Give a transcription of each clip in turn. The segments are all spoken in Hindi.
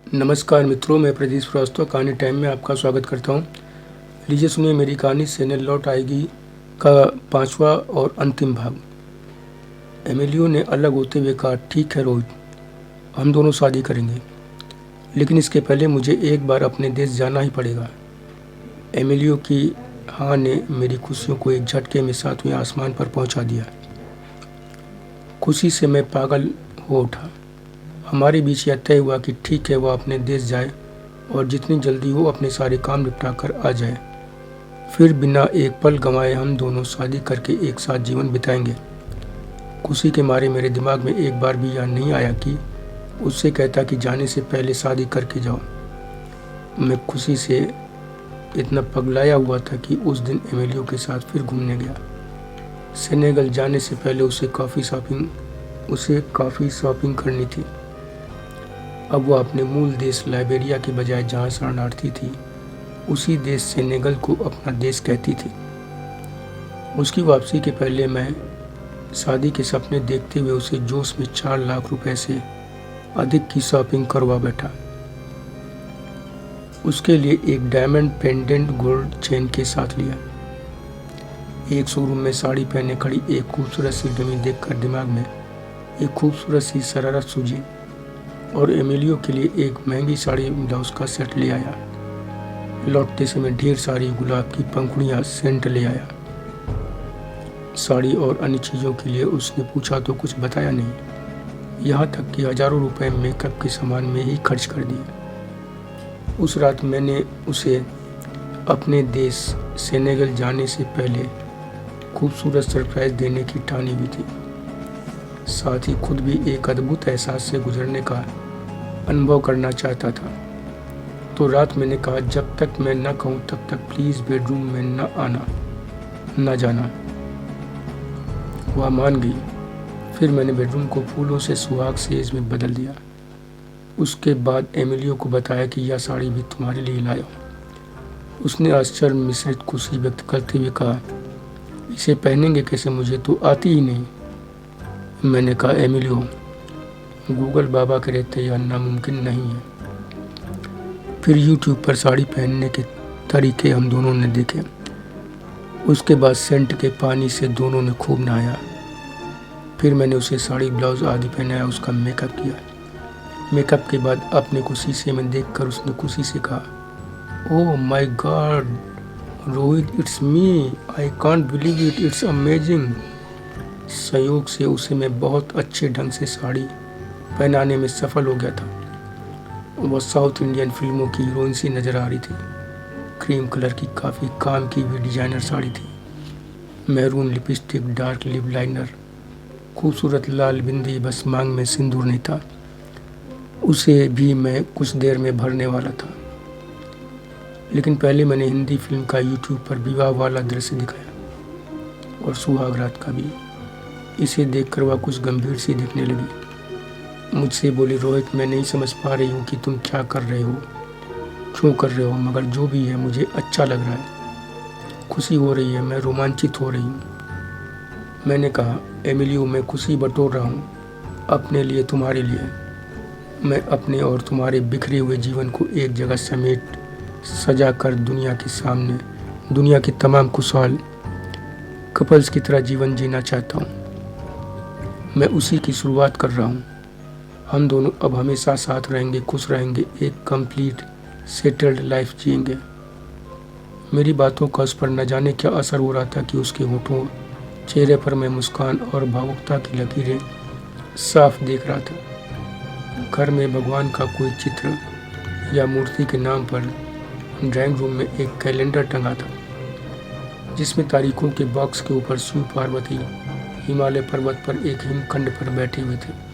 नमस्कार मित्रों, मैं प्रदीप श्रीवास्तव कहानी टाइम में आपका स्वागत करता हूँ। लीजिए सुनिए मेरी कहानी सेनेल लौट आएगी का 5वां और अंतिम भाग। एमिलियो ने अलग होते हुए कहा, ठीक है रोहित, हम दोनों शादी करेंगे, लेकिन इसके पहले मुझे एक बार अपने देश जाना ही पड़ेगा। एमिलियो की हाँ ने मेरी खुशियों को एक झटके में 7वें आसमान पर पहुँचा दिया। खुशी से मैं पागल हो उठा। हमारे बीच यह तय हुआ कि ठीक है, वह अपने देश जाए और जितनी जल्दी हो अपने सारे काम निपटा कर आ जाए। फिर बिना एक पल गंवाए हम दोनों शादी करके एक साथ जीवन बिताएंगे। खुशी के मारे मेरे दिमाग में एक बार भी यह नहीं आया कि उससे कहता कि जाने से पहले शादी करके जाओ। मैं खुशी से इतना पगलाया हुआ था कि उस दिन एमिलियो के साथ फिर घूमने गया। सेनेगल जाने से पहले उसे काफ़ी शॉपिंग करनी थी। अब वह अपने मूल देश लाइबेरिया के बजाय जहाँ शरणार्थी थी, उसी देश सेनेगल को अपना देश कहती थी। उसकी वापसी के पहले मैं शादी के सपने देखते हुए उसे जोश में 4 लाख रुपए से अधिक की शॉपिंग करवा बैठा। उसके लिए एक डायमंड पेंडेंट गोल्ड चेन के साथ लिया। एक शोरूम में साड़ी पहने खड़ी एक खूबसूरत सी डमी देखकर दिमाग में एक खूबसूरत सी शरारत सूझी और एमिलियो के लिए एक महंगी साड़ी ब्लाउज का सेट ले आया। लौटते समय ढेर सारी गुलाब की पंखुड़ियाँ सेंट ले आया। साड़ी और अन्य चीज़ों के लिए उसने पूछा तो कुछ बताया नहीं, यहाँ तक कि हज़ारों रुपए मेकअप के सामान में ही खर्च कर दिए। उस रात मैंने उसे अपने देश सेनेगल जाने से पहले खूबसूरत सरप्राइज देने की ठानी भी थी। साथ ही खुद भी एक अद्भुत एहसास से गुजरने का अनुभव करना चाहता था। तो रात मैंने कहा, जब तक मैं न कहूँ तब तक प्लीज़ बेडरूम में न आना, न जाना। वह मान गई। फिर मैंने बेडरूम को फूलों से सुहाग सेज में बदल दिया। उसके बाद एमिलियो को बताया कि यह साड़ी भी तुम्हारे लिए लाया। उसने आश्चर्य मिश्रित खुशी व्यक्त करते हुए कहा, इसे पहनेंगे कैसे, मुझे तो आती ही नहीं। मैंने कहा, एमिलियो, गूगल बाबा के रहते यह नामुमकिन नहीं है। फिर यूट्यूब पर साड़ी पहनने के तरीके हम दोनों ने देखे। उसके बाद सेंट के पानी से दोनों ने खूब नहाया। फिर मैंने उसे साड़ी ब्लाउज आदि पहनाया, उसका मेकअप किया। मेकअप के बाद अपने को शीशे में देखकर उसने खुशी से कहा, oh my God Rohit, it's me, I can't believe it, it's amazing. संयोग से उसे मैं बहुत अच्छे ढंग से साड़ी पहनाने में सफल हो गया था। वह साउथ इंडियन फिल्मों की हीरोइन सी नज़र आ रही थी। क्रीम कलर की काफ़ी काम की हुई डिजाइनर साड़ी थी। Maroon lipstick, dark lip liner, खूबसूरत लाल बिंदी, बस मांग में सिंदूर नहीं था। उसे भी मैं कुछ देर में भरने वाला था। लेकिन पहले मैंने हिंदी फिल्म का यूट्यूब पर विवाह वाला दृश्य दिखाया और सुहाग रात का भी। इसे देखकर वह कुछ गंभीर सी दिखने लगी। मुझसे बोली, रोहित, मैं नहीं समझ पा रही हूँ कि तुम क्या कर रहे हो, क्यों कर रहे हो, मगर जो भी है मुझे अच्छा लग रहा है, खुशी हो रही है, मैं रोमांचित हो रही हूँ। मैंने कहा, एमिलियो, मैं खुशी बटोर रहा हूँ, अपने लिए, तुम्हारे लिए। मैं अपने और तुम्हारे बिखरे हुए जीवन को एक जगह समेट सजा कर दुनिया के सामने दुनिया के तमाम खुशहाल कपल्स की तरह जीवन जीना चाहता हूँ। मैं उसी की शुरुआत कर रहा हूँ। हम दोनों अब हमेशा साथ रहेंगे, खुश रहेंगे, एक कंप्लीट सेटल्ड लाइफ जिएंगे। मेरी बातों का उस पर न जाने क्या असर हो रहा था कि उसके होठों, चेहरे पर मैं मुस्कान और भावुकता की लकीरें साफ देख रहा था। घर में भगवान का कोई चित्र या मूर्ति के नाम पर ड्राइंग रूम में एक कैलेंडर टंगा था, जिसमें तारीखों के बॉक्स के ऊपर शिव पार्वती हिमालय पर्वत पर एक हिमखंड पर बैठे हुए थे।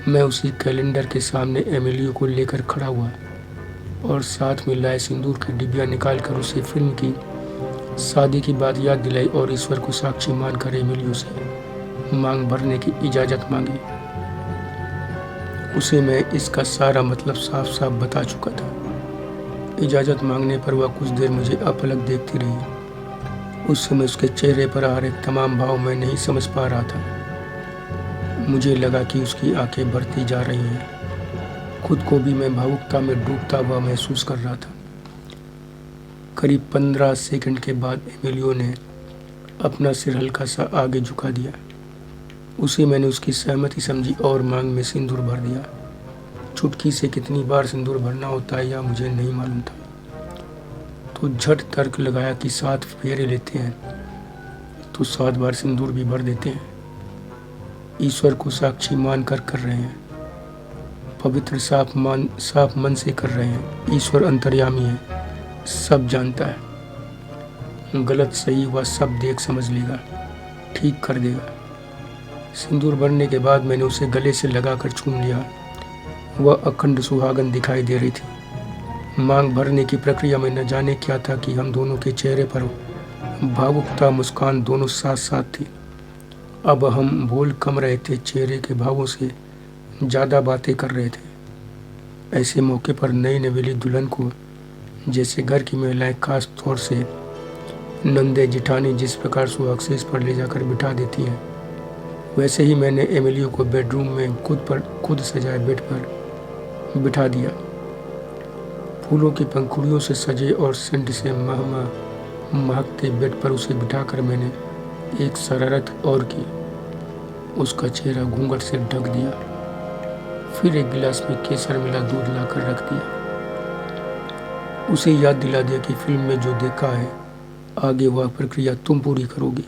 मैं उसी कैलेंडर के सामने एमिलियो को लेकर खड़ा हुआ और साथ में लाए सिंदूर की डिबिया निकालकर उसे फिल्म की शादी की बात याद दिलाई और ईश्वर को साक्षी मानकर एमिलियो से मांग भरने की इजाज़त मांगी। उसे मैं इसका सारा मतलब साफ साफ बता चुका था। इजाज़त मांगने पर वह कुछ देर मुझे अपलक देखती रही। उस समय उसके चेहरे पर आ रहे तमाम भाव मैं नहीं समझ पा रहा था। मुझे लगा कि उसकी आंखें भरती जा रही हैं, खुद को भी मैं भावुकता में डूबता हुआ महसूस कर रहा था। करीब 15 सेकंड के बाद एमिलियो ने अपना सिर हल्का सा आगे झुका दिया। उसे मैंने उसकी सहमति समझी और मांग में सिंदूर भर दिया। चुटकी से कितनी बार सिंदूर भरना होता है यह मुझे नहीं मालूम था, तो झट तर्क लगाया कि 7 फेरे लेते हैं तो 7 बार सिंदूर भी भर देते हैं। ईश्वर को साक्षी मान कर रहे हैं, पवित्र साफ मन से कर रहे हैं। ईश्वर अंतर्यामी है, सब जानता है। गलत सही वह सब देख समझ लेगा, ठीक कर देगा। सिंदूर भरने के बाद मैंने उसे गले से लगाकर चूम लिया। वह अखंड सुहागन दिखाई दे रही थी। मांग भरने की प्रक्रिया में न जाने क्या था कि हम दोनों के चेहरे पर भावुकता मुस्कान दोनों साथ साथ थी। अब हम बोल कम रहे थे, चेहरे के भावों से ज़्यादा बातें कर रहे थे। ऐसे मौके पर नई नवेली दुल्हन को जैसे घर की महिलाएं खास तौर से नंदे जिठानी जिस प्रकार सुहाग सेज पर ले जाकर बिठा देती हैं, वैसे ही मैंने एमिलियो को बेडरूम में खुद सजाए बेड पर बिठा दिया। फूलों की पंखुड़ियों से सजे और सेंट से महकते बेड पर उसे बिठाकर मैंने एक शरारत और की। उसका चेहरा घूंघट से ढक दिया। फिर एक गिलास में केसर मिला दूध लाकर रख दिया। उसे याद दिला दिया कि फिल्म में जो देखा है आगे वह प्रक्रिया तुम पूरी करोगी।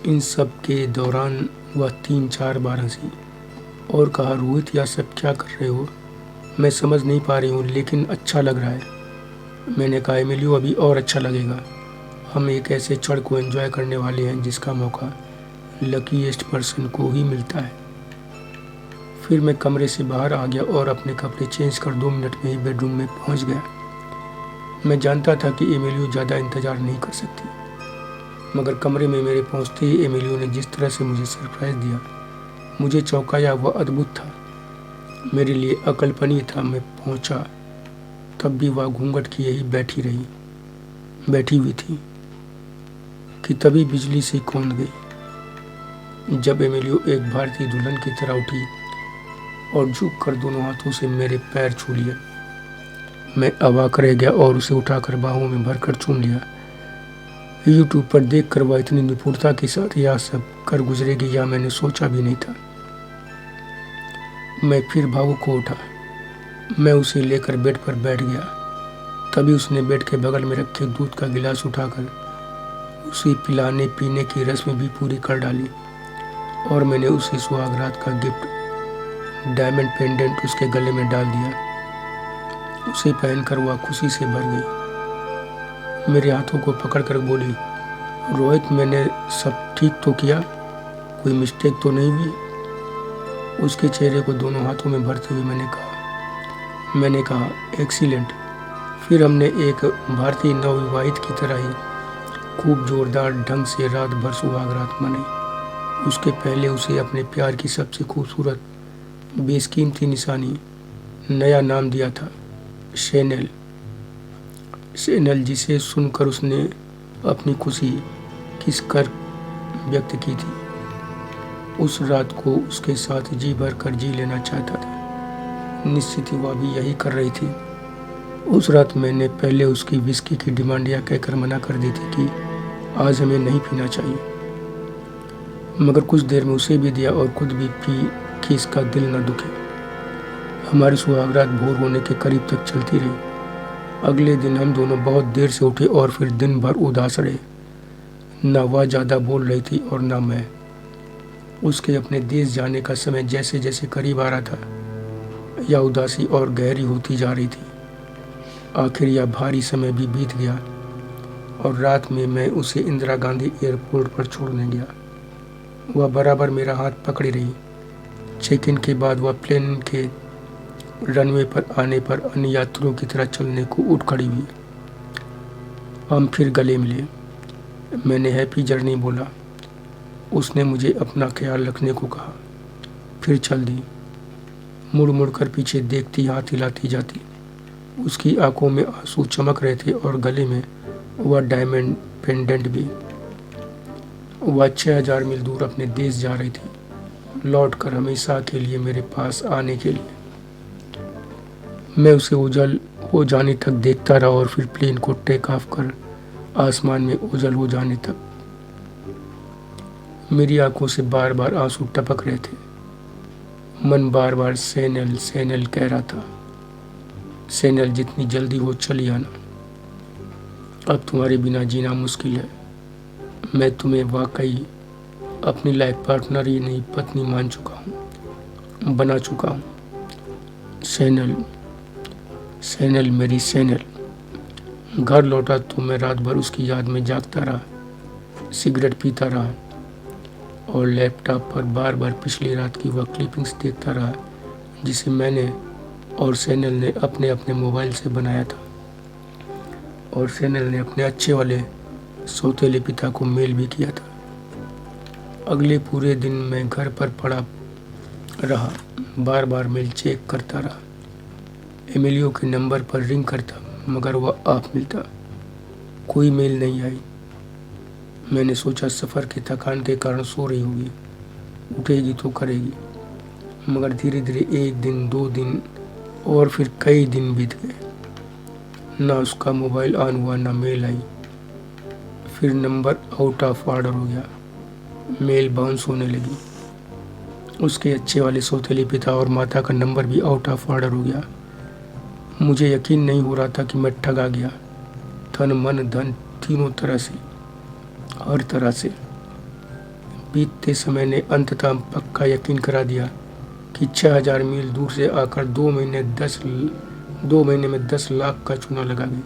इन सब के दौरान वह 3-4 बार हंसी और कहा, रोहित यह सब क्या कर रहे हो? मैं समझ नहीं पा रही हूँ, लेकिन अच्छा लग रहा है। मैंने कहा, एमिलियो अभी और अच्छा लगेगा। हम एक ऐसे क्षण को एंजॉय करने वाले हैं जिसका मौका लकीएस्ट पर्सन को ही मिलता है। फिर मैं कमरे से बाहर आ गया और अपने कपड़े चेंज कर 2 मिनट में ही बेडरूम में पहुंच गया। मैं जानता था कि एमिलियो ज़्यादा इंतज़ार नहीं कर सकती, मगर कमरे में मेरे पहुंचते ही एमिलियो ने जिस तरह से मुझे सरप्राइज़ दिया, मुझे चौंकाया, वह अद्भुत था, मेरे लिए अकल्पनीय था। मैं पहुंचा तब भी वह घूंघट किए ही बैठी हुई थी कि तभी बिजली से कौंध गई। जब एमिलियो एक भारतीय दुल्हन की तरह उठी और झुक कर दोनों हाथों से मेरे पैर छू लिए, मैं अवाक रह गया और उसे उठाकर बाहों में भरकर चूम लिया। यूट्यूब पर देखकर वह इतनी निपुणता के साथ यह सब कर गुजरेगी यह मैंने सोचा भी नहीं था। मैं फिर भावुक हो उठा। मैं उसे लेकर बेड पर बैठ गया। तभी उसने बेड के बगल में रखे दूध का गिलास उठाकर उसे पिलाने पीने की रस्म भी पूरी कर डाली और मैंने उसे सुहागरात का गिफ्ट डायमंड पेंडेंट उसके गले में डाल दिया। उसे पहनकर वह खुशी से भर गई। मेरे हाथों को पकड़कर बोली, रोहित मैंने सब ठीक तो किया, कोई मिस्टेक तो नहीं हुई? उसके चेहरे को दोनों हाथों में भरते हुए मैंने कहा एक्सीलेंट। फिर हमने एक भारतीय नवविवाहित की तरह ही खूब जोरदार ढंग से रात भर सुहागरात मनाई। उसके पहले उसे अपने प्यार की सबसे खूबसूरत बेशकीमती निशानी नया नाम दिया था, शेनेल, जिसे सुनकर उसने अपनी खुशी किस कर व्यक्त की थी। उस रात को उसके साथ जी भर कर जी लेना चाहता था। निश्चित ही वह भी यही कर रही थी। उस रात मैंने पहले उसकी विस्की की डिमांड यह कहकर मना कर दी थी कि आज हमें नहीं पीना चाहिए, मगर कुछ देर में उसे भी दिया और खुद भी पी कि इसका दिल न दुखे। हमारी सुहागरात भोर होने के करीब तक चलती रही। अगले दिन हम दोनों बहुत देर से उठे और फिर दिन भर उदास रहे। न वह ज़्यादा बोल रही थी और न मैं। उसके अपने देश जाने का समय जैसे जैसे करीब आ रहा था, यह उदासी और गहरी होती जा रही थी। आखिर यह भारी समय भी बीत गया और रात में मैं उसे इंदिरा गांधी एयरपोर्ट पर छोड़ने गया। वह बराबर मेरा हाथ पकड़े रही। चेक इन के बाद वह प्लेन के रनवे पर आने पर अन्य यात्रियों की तरह चलने को उठ खड़ी हुई। हम फिर गले मिले। मैंने हैप्पी जर्नी बोला। उसने मुझे अपना ख्याल रखने को कहा। फिर चल दी। मुड़ मुड़ कर पीछे देखती, हाथ हिलाती जाती। उसकी आंखों में आंसू चमक रहे थे और गले में वह डायमंड पेंडेंट भी। वह 6000 मील दूर अपने देश जा रही थी, लौट कर हमेशा के लिए मेरे पास आने के लिए। मैं उसे ओझल हो जाने तक देखता रहा और फिर प्लेन को टेक ऑफ कर आसमान में ओझल हो जाने तक। मेरी आंखों से बार बार आंसू टपक रहे थे। मन बार बार सैनल सैनल कह रहा था, सैनल जितनी जल्दी हो चली आना, अब तुम्हारे बिना जीना मुश्किल है। मैं तुम्हें वाकई अपनी लाइफ पार्टनर ही नहीं पत्नी मान चुका हूँ, बना चुका हूँ। सैनल सैनल मेरी सैनल। घर लौटा तो मैं रात भर उसकी याद में जागता रहा, सिगरेट पीता रहा और लैपटॉप पर बार बार पिछली रात की वह क्लिपिंग्स देखता रहा जिसे मैंने और सैनल ने अपने अपने मोबाइल से बनाया था। और सैनल ने अपने अच्छे वाले सौतेले पिता को मेल भी किया था। अगले पूरे दिन मैं घर पर पड़ा रहा, बार बार मेल चेक करता रहा। एमिलियो के नंबर पर रिंग करता मगर वह ऑफ मिलता, कोई मेल नहीं आई। मैंने सोचा सफ़र की थकान के कारण सो रही होगी, उठेगी तो करेगी। मगर धीरे धीरे 1 दिन 2 दिन और फिर कई दिन बीत गए। ना उसका मोबाइल ऑन हुआ, ना मेल आई। फिर नंबर आउट ऑफ ऑर्डर हो गया, मेल बाउंस होने लगी। उसके अच्छे वाले सौतेले पिता और माता का नंबर भी आउट ऑफ ऑर्डर हो गया। मुझे यकीन नहीं हो रहा था कि मैं ठगा गया, तन मन धन तीनों तरह से, हर तरह से। बीतते समय ने अंततः पक्का यकीन करा दिया कि 6000 मील दूर से आकर 2 महीने में 10 लाख का चूना लगा गई।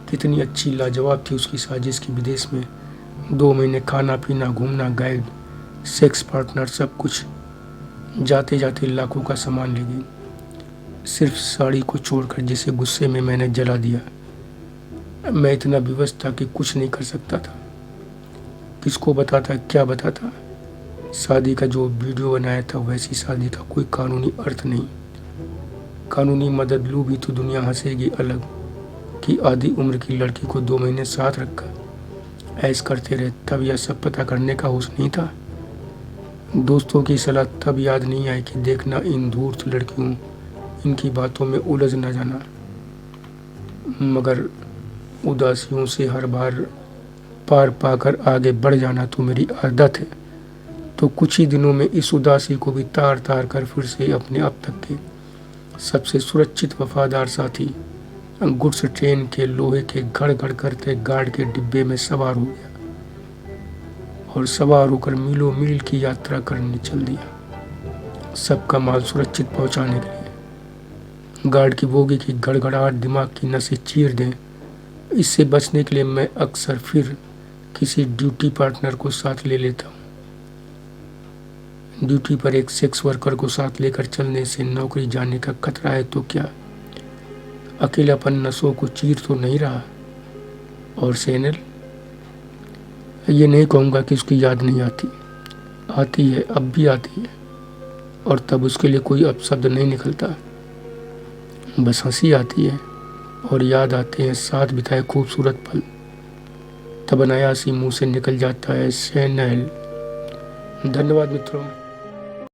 कितनी अच्छी लाजवाब थी उसकी साजिश की विदेश में 2 महीने खाना पीना, घूमना, गाइड, सेक्स पार्टनर, सब कुछ। जाते जाते लाखों का सामान ले गई, सिर्फ साड़ी को छोड़कर, जिसे गुस्से में मैंने जला दिया। मैं इतना विवश था कि कुछ नहीं कर सकता था। किसको बताता, क्या बताता? शादी का जो वीडियो बनाया था वैसी शादी का कोई कानूनी अर्थ नहीं। कानूनी मदद लूँ भी तो दुनिया हंसेगी अलग कि आधी उम्र की लड़की को 2 महीने साथ रखकर ऐश करते रहे। तब यह सब पता करने का होश नहीं था। दोस्तों की सलाह तब याद नहीं आई कि देखना इन धूर्त लड़कियों, इनकी बातों में उलझ न जाना। मगर उदासियों से हर बार पार पाकर आगे बढ़ जाना तो मेरी आदत है। तो कुछ ही दिनों में इस उदासी को भी तार तार कर फिर से अपने अब तक के सबसे सुरक्षित वफादार साथी गुड्स ट्रेन के लोहे के घड़ घड़ करते गार्ड के डिब्बे में सवार हो गया और सवार होकर मीलों मील की यात्रा करने चल दिया, सबका माल सुरक्षित पहुंचाने के लिए। गार्ड की बोगी की गड़गड़ाहट दिमाग की नसें चीर दें, इससे बचने के लिए मैं अक्सर फिर किसी ड्यूटी पार्टनर को साथ ले लेता हूँ। ड्यूटी पर एक सेक्स वर्कर को साथ लेकर चलने से नौकरी जाने का खतरा है तो क्या? अकेलापन नसों को चीर तो नहीं रहा? और सैनल, ये नहीं कहूँगा कि उसकी याद नहीं आती, आती है, अब भी आती है। और तब उसके लिए कोई अपशब्द नहीं निकलता, बस हंसी आती है और याद आते हैं साथ बिताए खूबसूरत पल। तब अनायास ही मुँह से निकल जाता है सैनल। धन्यवाद मित्रों।